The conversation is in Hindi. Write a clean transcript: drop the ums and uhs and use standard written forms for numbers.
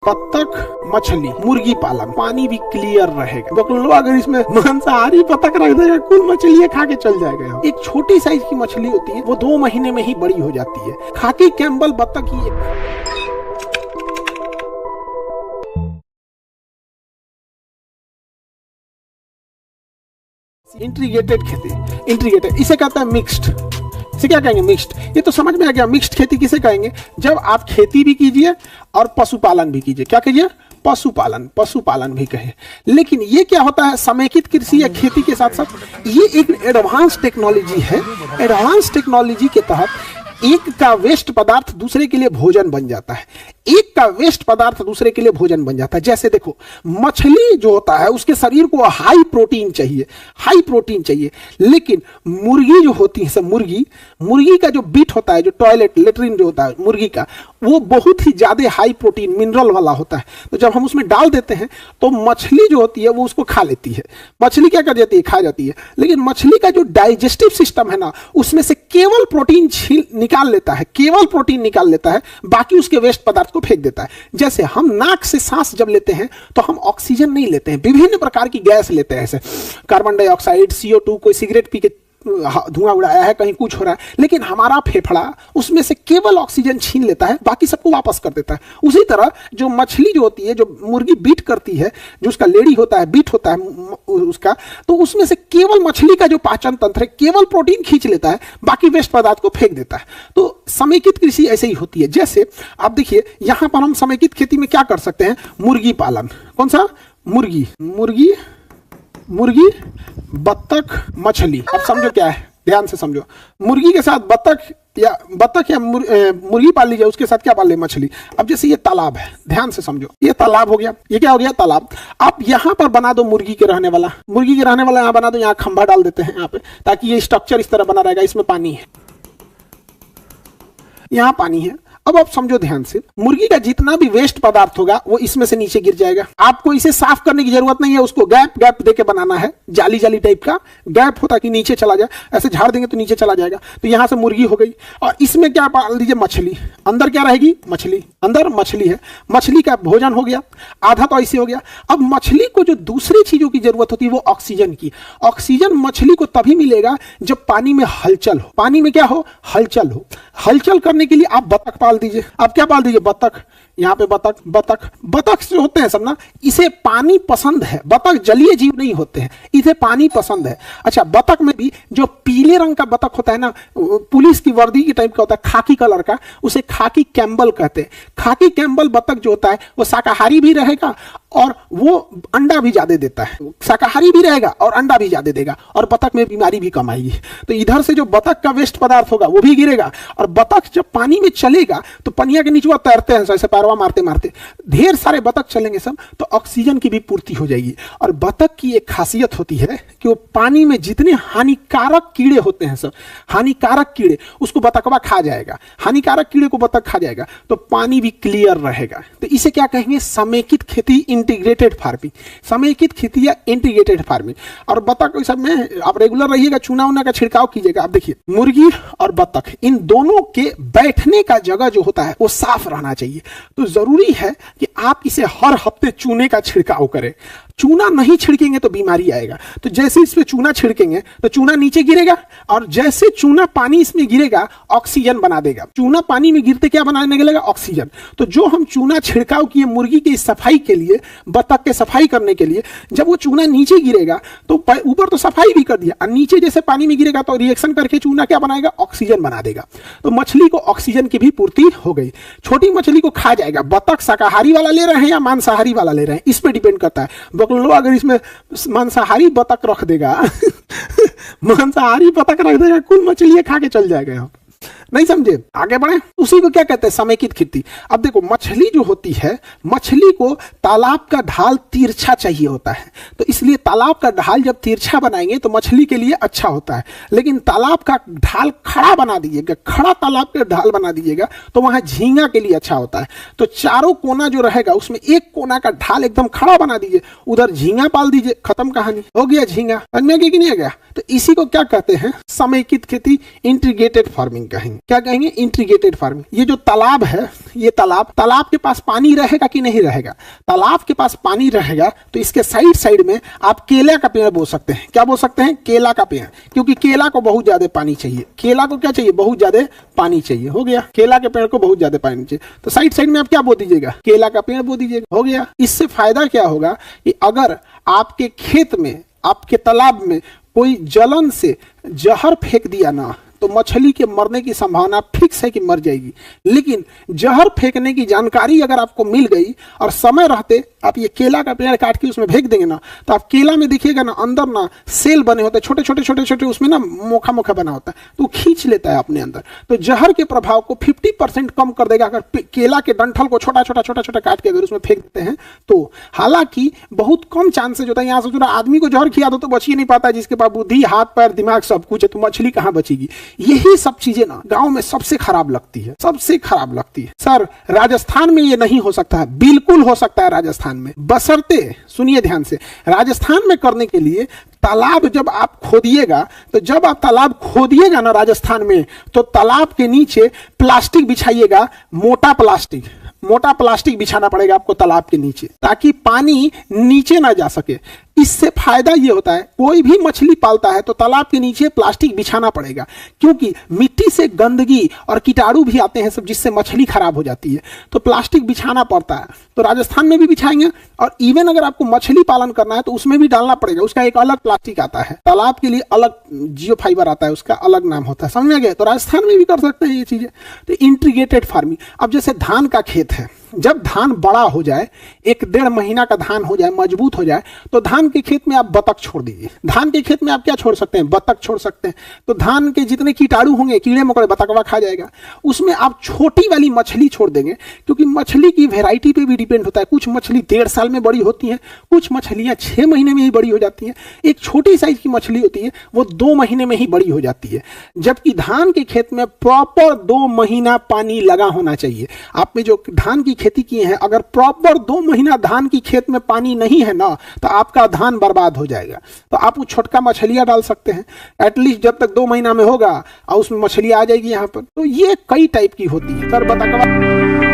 बत्तख, मछली, मुर्गी पालन, पानी भी क्लियर रहेगा। बकलो अगर इसमें मांसाहारी बत्तख रख देगा, कुल मछली खा के चल जाएगा। एक छोटी साइज की मछली होती है, वो 2 महीने में ही बड़ी हो जाती है। खाकी कैम्बल बत्तख ही इंटीग्रेटेड खेती, इंटीग्रेटेड इसे कहता है मिक्स्ड। इसे क्या कहेंगे? मिक्स्ड। ये तो समझ में आ गया। मिक्स्ड खेती किसे कहेंगे? जब आप खेती भी कीजिए और पशुपालन भी कीजिए। क्या कीजिए? पशुपालन, पशुपालन भी कहे। लेकिन ये क्या होता है? समेकित कृषि या खेती के साथ साथ ये एक एडवांस टेक्नोलॉजी है। एडवांस टेक्नोलॉजी के तहत एक का वेस्ट पदार्थ दूसरे के लिए भोजन बन जाता है। एक का वेस्ट पदार्थ दूसरे के लिए भोजन बन जाता है। जैसे देखो, मछली जो होता है उसके शरीर को हाई प्रोटीन चाहिए, हाई प्रोटीन चाहिए। लेकिन मुर्गी जो होती है, सब मुर्गी का जो बीट होता है, जो टॉयलेट लेटरिन जो होता है मुर्गी का, वो बहुत ही ज्यादा हाई प्रोटीन मिनरल वाला होता है। तो जब हम उसमें डाल देते हैं तो मछली जो होती है वो उसको खा लेती है। मछली क्या कर जाती है? खा जाती है। लेकिन मछली का जो डाइजेस्टिव सिस्टम है ना, उसमें से केवल प्रोटीन निकाल लेता है, केवल प्रोटीन निकाल लेता है, बाकी उसके वेस्ट पदार्थ को फेंक देता है। जैसे हम नाक से सांस जब लेते हैं तो हम ऑक्सीजन नहीं लेते हैं, विभिन्न प्रकार की गैस लेते हैं, जैसे कार्बन डाइऑक्साइड, CO2, कोई सिगरेट पी के धुआं उड़ाया है, कहीं कुछ हो रहा है, लेकिन हमारा फेफड़ा उसमें से केवल ऑक्सीजन छीन लेता है, बाकी सबको वापस कर देता है। उसी तरह जो मछली जो होती है, जो मुर्गी बीट करती है, जो उसका लेडी होता है, बीट होता है उसका, तो उसमें से केवल मछली का जो पाचन तंत्र है केवल प्रोटीन खींच लेता है, बाकी वेस्ट पदार्थ को फेंक देता है। तो समेकित कृषि ऐसे ही होती है। जैसे आप देखिए, यहां पर हम समेकित खेती में क्या कर सकते हैं? मुर्गी पालन। कौन सा? मुर्गी, बत्तख, मछली। अब समझो क्या है, ध्यान से समझो। मुर्गी के साथ बत्तख या मुर्गी पाल लीजिए, उसके साथ क्या पाल ले? मछली। अब जैसे ये तालाब है, ध्यान से समझो, ये तालाब हो गया। ये क्या हो गया? तालाब। आप यहाँ पर बना दो मुर्गी के रहने वाला यहाँ बना दो, यहाँ खंभा डाल देते हैं यहाँ पे, ताकि ये स्ट्रक्चर इस तरह बना रहेगा। इसमें पानी है, यहाँ पानी है। अब आप समझो ध्यान से, मुर्गी का जितना भी वेस्ट पदार्थ होगा वो इसमें से नीचे गिर जाएगा। आपको इसे साफ करने की जरूरत नहीं है, उसको गैप देके बनाना है, जाली टाइप का गैप होता कि नीचे चला जाए। ऐसे झाड़ देंगे तो नीचे चला जाएगा। तो यहां से मुर्गी हो गई, और इसमें क्या पाल दीजिए? मछली। अंदर क्या रहेगी? मछली। अंदर मछली है, मछली का भोजन हो गया, आधा तो ऐसे हो गया। अब मछली को जो दूसरी चीजों की जरूरत होती है वो ऑक्सीजन की। ऑक्सीजन मछली को तभी मिलेगा जब पानी में हलचल हो। पानी में क्या हो? हलचल हो। हलचल करने के लिए आप बतख पाल दीजिए। आप क्या पाल दीजिए? बतख। यहाँ पे बतख जो होते हैं सब ना, इसे पानी पसंद है। बतख जलीय जीव नहीं होते हैं, इसे पानी पसंद है। अच्छा, बतख में भी जो पीले रंग का बतख होता है ना, पुलिस की वर्दी की टाइप का होता है, खाकी कलर का, उसे खाकी कैम्बल कहते हैं। खाकी कैम्बल बतख जो होता है वो शाकाहारी भी रहेगा और वो अंडा भी ज्यादा देता है। शाकाहारी भी रहेगा और अंडा भी ज्यादा देगा, और बतख में बीमारी भी कम आएगी। तो इधर से जो बतख का वेस्ट पदार्थ होगा वो भी गिरेगा, और बतख जब पानी में चलेगा तो पनिया के नीचे वो तैरते हैं, ऐसे पैरवा मारते मारते ढेर सारे बतख चलेंगे सब, तो ऑक्सीजन की भी पूर्ति हो जाएगी। और बतख की एक खासियत होती है कि वो पानी में जितने हानिकारक कीड़े होते हैं, सब हानिकारक कीड़े, उसको बतखवा खा जाएगा। हानिकारक कीड़े को बतख खा जाएगा तो पानी भी क्लियर रहेगा। तो इसे क्या कहेंगे? समेकित खेती, इंटीग्रेटेड फार्मिंग। समेकित खेती या इंटीग्रेटेड फार्मिंग। और बतख सब में आप रेगुलर रहिएगा, चूना उना का छिड़काव कीजिएगा। आप देखिए, मुर्गी और बतख, इन दोनों के बैठने का जगह जो होता है वो साफ रहना चाहिए। तो जरूरी है कि आप इसे हर हफ्ते चूने का छिड़काव करें। चूना नहीं छिड़केंगे तो बीमारी आएगा। तो जैसे इस पे चूना छिड़केंगे तो चूना नीचे गिरेगा, और जैसे चूना पानी इसमें गिरेगा ऑक्सीजन बना देगा। चूना पानी में गिरते क्या बनाने लगेगा? ऑक्सीजन। तो जो हम चूना छिड़काव किए मुर्गी की सफाई के लिए, बतख के सफाई करने के लिए, जब वो चूना नीचे गिरेगा तो ऊपर तो सफाई भी कर दिया, और नीचे जैसे पानी में गिरेगा तो रिएक्शन करके चूना क्या बनाएगा? ऑक्सीजन बना देगा। तो मछली को ऑक्सीजन की भी पूर्ति हो गई। छोटी मछली को खा जाएगा। बतख शाकाहारी वाला ले रहे हैं या मांसाहारी वाला ले रहे हैं, इस पे डिपेंड करता है। लो अगर इसमें मांसाहारी बतख रख देगा मांसाहारी बतख रख देगा, कुल मछली खा के चल जाएगा। नहीं समझे? आगे बढ़े। उसी को क्या कहते हैं? समेकित खेती। अब देखो, मछली जो होती है, मछली को तालाब का ढाल तिरछा चाहिए होता है, तो इसलिए तालाब का ढाल जब तिरछा बनाएंगे तो मछली के लिए अच्छा होता है। लेकिन तालाब का ढाल खड़ा बना दीजिएगा, खड़ा तालाब का ढाल बना दीजिएगा तो वहां झींगा के लिए अच्छा होता है। तो चारों कोना जो रहेगा उसमें एक कोना का ढाल एकदम खड़ा बना दीजिए, उधर झींगा पाल दीजिए, खत्म कहानी, हो गया झींगा। समझ में कि नहीं आ गया? तो इसी को क्या कहते हैं? समेकित खेती, इंटीग्रेटेड फार्मिंग कहेंगे। क्या कहेंगे? Integrated farming. ये जो तालाब है, ये तालाब के पास पानी रहेगा कि नहीं रहेगा? तालाब के पास पानी रहेगा तो इसके साइड साइड में आप केला का पेड़ बो सकते हैं। क्या बो सकते हैं? केला का पेड़, क्योंकि केला को बहुत ज्यादा पानी चाहिए। केला को क्या चाहिए? बहुत ज्यादा पानी चाहिए। हो गया, केला के पेड़ को बहुत ज्यादा पानी चाहिए, तो साइड साइड में आप क्या बो दीजिएगा? केला का पेड़ बो दीजिएगा। हो गया। इससे फायदा क्या होगा कि अगर आपके खेत में, आपके तालाब में कोई जलन से जहर फेंक दिया ना, तो मछली के मरने की संभावना फिक्स है कि मर जाएगी। लेकिन जहर फेंकने की जानकारी अगर आपको मिल गई और समय रहते आप ये केला का पेड़ काट के उसमें फेंक देंगे ना, तो आप केला में देखिएगा ना, अंदर ना सेल बने होते हैं, छोटे छोटे छोटे छोटे, उसमें ना मोखा मोखा बना होता है, तो खींच लेता है अपने अंदर। तो जहर के प्रभाव को 50% कम कर देगा अगर केला के डंठल को छोटा छोटा छोटा छोटा काट के अगर उसमें फेंक देते हैं तो। हालांकि बहुत कम चांसेज होता है। यहाँ सोचो आदमी को जहर खिया दो तो बच ही नहीं पाता, जिसके पास बुद्धि, हाथ पैर, दिमाग सब कुछ है, तो मछली कहाँ बचेगी? यही सब चीजें ना गांव में सबसे खराब लगती है, सबसे खराब लगती है। सर राजस्थान में ये नहीं हो सकता है? बिल्कुल हो सकता है राजस्थान में, बशर्ते, सुनिए ध्यान से, राजस्थान में करने के लिए तालाब जब आप खोदिएगा, तो जब आप तालाब खोदिएगा ना राजस्थान में, तो तालाब के नीचे प्लास्टिक बिछाइएगा, मोटा प्लास्टिक बिछाना पड़ेगा आपको तालाब के नीचे, ताकि पानी नीचे ना जा सके। इससे फायदा ये होता है, कोई भी मछली पालता है तो तालाब के नीचे प्लास्टिक बिछाना पड़ेगा, क्योंकि मिट्टी से गंदगी और कीटाणु भी आते हैं सब, जिससे मछली खराब हो जाती है, तो प्लास्टिक बिछाना पड़ता है। तो राजस्थान में भी बिछाएंगे, और इवन अगर आपको मछली पालन करना है तो उसमें भी डालना पड़ेगा, उसका एक अलग प्लास्टिक आता है, तालाब के लिए अलग जियो फाइबर आता है, उसका अलग नाम होता है। समझ में गए? तो राजस्थान में भी कर सकते हैं ये चीजें। तो इंटीग्रेटेड फार्मिंग। अब जैसे धान का खेत है, जब धान बड़ा हो जाए, 1-1.5 महीना का धान हो जाए, मजबूत हो जाए, तो धान के खेत में आप बतख छोड़ दीजिए। धान के खेत में आप क्या छोड़ सकते हैं? बतख छोड़ सकते हैं। तो धान के जितने कीटाणु होंगे, कीड़े मकोड़े, बतखवा खा जाएगा। उसमें आप छोटी वाली मछली छोड़ देंगे, क्योंकि मछली की वेराइटी पे भी डिपेंड होता है। कुछ मछली 1.5 साल में बड़ी होती हैं, कुछ मछलियां 6 महीने में ही बड़ी हो जाती हैं। एक छोटी साइज की मछली होती है, वो 2 महीने में ही बड़ी हो जाती है। जबकि धान के खेत में प्रॉपर 2 महीना पानी लगा होना चाहिए। आपने जो धान की खेती किए हैं, अगर प्रॉपर 2 महीना धान की खेत में पानी नहीं है ना, तो आपका धान बर्बाद हो जाएगा। तो आप वो छोटका मछलियां डाल सकते हैं, एटलीस्ट जब तक 2 महीना में होगा और उसमें मछली आ जाएगी यहाँ पर। तो ये कई टाइप की होती है। सर बता